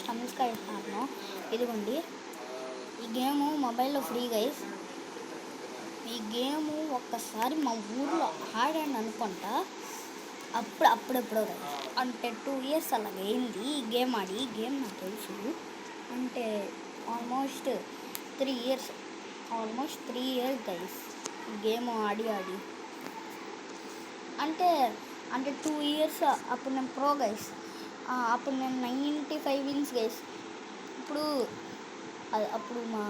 తమిళ ఇస్తున్నాను. ఇదిగోండి, ఈ గేమ్ మొబైల్లో ఫ్రీ గైస్. ఈ గేమ్ ఒక్కసారి మా ఊర్లో ఆడాను అనుకుంటా. అప్పుడెప్పుడో గైస్, అంటే 2 years అలాగైంది ఈ గేమ్ ఆడి. ఈ గేమ్ నాకు తెలుసు, అంటే ఆల్మోస్ట్ 3 years గైస్ ఈ గేమ్ ఆడి. అంటే 2 years అప్పుడు నేను ప్రో గైస్. అప్పుడు నేను 95 wins గైస్. అప్పుడు మా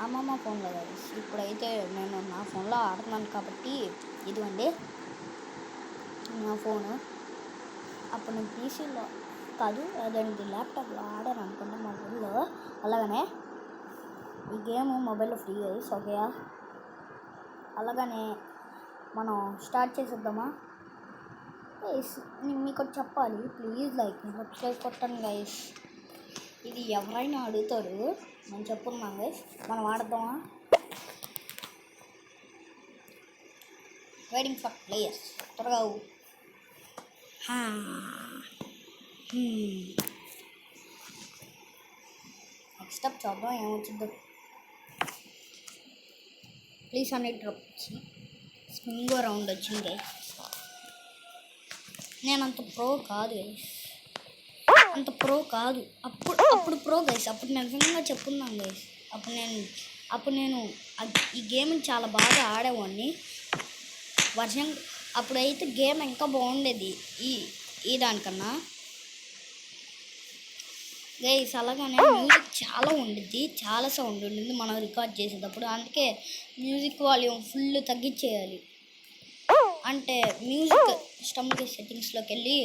అమ్మమ్మ ఫోన్లో గైస్. ఇప్పుడైతే నేను నా ఫోన్లో ఆడుతున్నాను కాబట్టి ఇదిగోండి నా ఫోను. అప్పుడు నేను పీసీలో కాదు, అదేంటి ల్యాప్టాప్లో ఆడాను అనుకుంటా మా ఊళ్ళో. అలాగనే ఈ గేమ్ మొబైల్లో ఫ్రీ గైస్. ఓకే, అలాగనే మనం స్టార్ట్ చేసేద్దామా గైస్? మీకు చెప్పాలి, ప్లీజ్ లైక్ సబ్స్క్రైబ్ కొట్టండి గైస్. ఇది ఎవరైనా అడుగుతారు, నేను చెప్పున్నాను గైస్. మనం ఆడదామా? Waiting for players. త్వరగా నెక్స్ట్ స్టెప్ చూద్దాం ఏమొచ్చిందో. ప్లీజ్ 100 డ్రాప్ వచ్చింది. స్వింగో రౌండ్ వచ్చింది గైస్. నేను అంత ప్రో కాదు గైస్, అప్పుడు ప్రో గైస్. అప్పుడు నేను నిజంగా చెప్పున్నాను గైస్. అప్పుడు నేను ఈ గేమ్ని చాలా బాగా ఆడేవాడిని. అప్పుడైతే గేమ్ ఇంకా బాగుండేది ఈ దానికన్నా గైస్. అలాగనే మ్యూజిక్ చాలా ఉండిద్ది, చాలా సౌండ్ ఉండింది మనం రికార్డ్ చేసేటప్పుడు. అందుకే మ్యూజిక్ వాల్యూమ్ ఫుల్ తగ్గించేయాలి. అంటే మ్యూజిక్ స్టమ్కి సెట్టింగ్స్లోకి వెళ్ళి,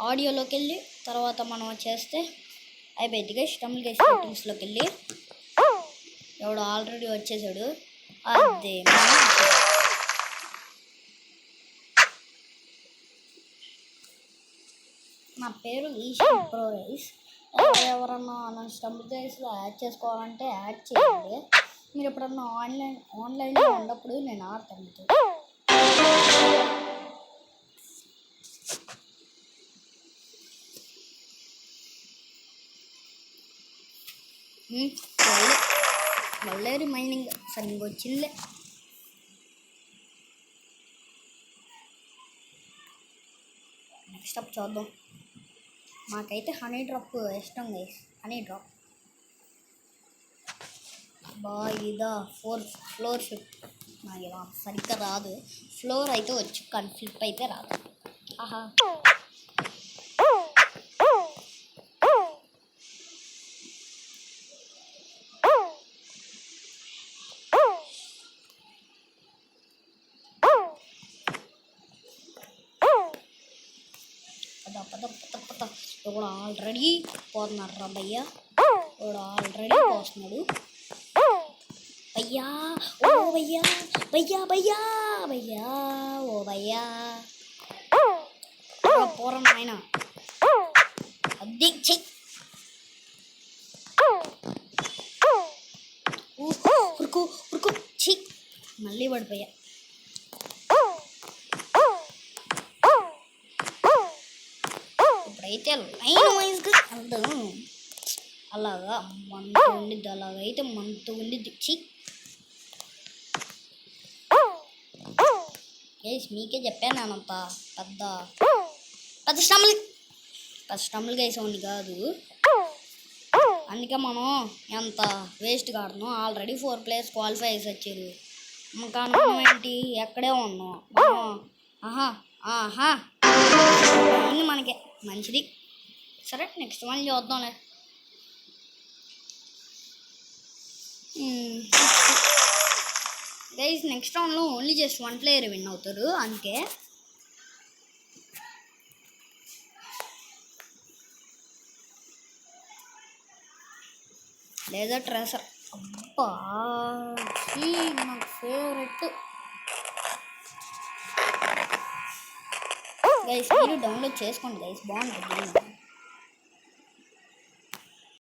ఆడియోలోకి వెళ్ళి, తర్వాత మనం చేస్తే అయిపోయింది గైస్. స్టమ్కి సెట్టింగ్స్లోకి వెళ్ళి, ఎవడు ఆల్రెడీ వచ్చేసాడు. అదే నా పేరు ఈశాన్ ప్రో గైస్. ఎవరన్నా నన్ను స్టంప్ గైస్లో యాడ్ చేసుకోవాలంటే యాడ్ చేయండి. మీరు ఎప్పుడన్నా ఆన్లైన్లో ఉన్నప్పుడు నేను ఆడతాను. మళ్ళీ రిమైనింగ్ సరిగ్గా వచ్చిందిలే. నెక్స్ట్ అప్ చూద్దాం. మాకైతే హనీ డ్రాప్ ఇష్టం గైస్. హనీ డ్రాప్ ఇదా 4 ఫ్లోర్ షిప్. నాకు ఇలా సరిగ్గా రాదు. ఫ్లోర్ అయితే వచ్చు కానీ ఫ్లిప్ అయితే రాదు. ఆహా, ఇప్పుడు ఆల్రెడీ పోతున్నారు రా భయ్యా. ఇప్పుడు ఆల్రెడీ పోస్తున్నాడు భయ్యా. ఓ భయ్యా భయ్యా భయ్యా భయ్యా ఓ భయ్యా పోరం ఆయన. అది చెయ్యి ఉరుకు చెయ్యి. మళ్ళీ పడిపోయా. ఇప్పుడైతే లైన్ వైజ్గా వెళ్దాం. అలాగా మంత ఉండిద్ది, అలాగైతే మంత ఉండిద్ది. గైస్ మీకే చెప్పాను, నేను అంత పెద్ద స్టమ్లు గైస్ అవును కాదు. అందుకే మనం ఎంత వేస్ట్గా ఆడుతున్నాం. ఆల్రెడీ 4 players క్వాలిఫై చేసి వచ్చారు. ఇంకా మనం ఏంటి ఎక్కడే ఉన్నాం. ఆహా మనకే మంచిది. సరే నెక్స్ట్ వన్ చూద్దాంలే. గైస్ నెక్స్ట్ రౌండ్లో ఓన్లీ జస్ట్ 1 player విన్ అవుతారు. అందుకే లేదా ట్రేసర్. అబ్బా నాకు ఫేవరెట్ గైస్. మీరు డౌన్లోడ్ చేసుకోండి గైస్, బాగుంటుంది.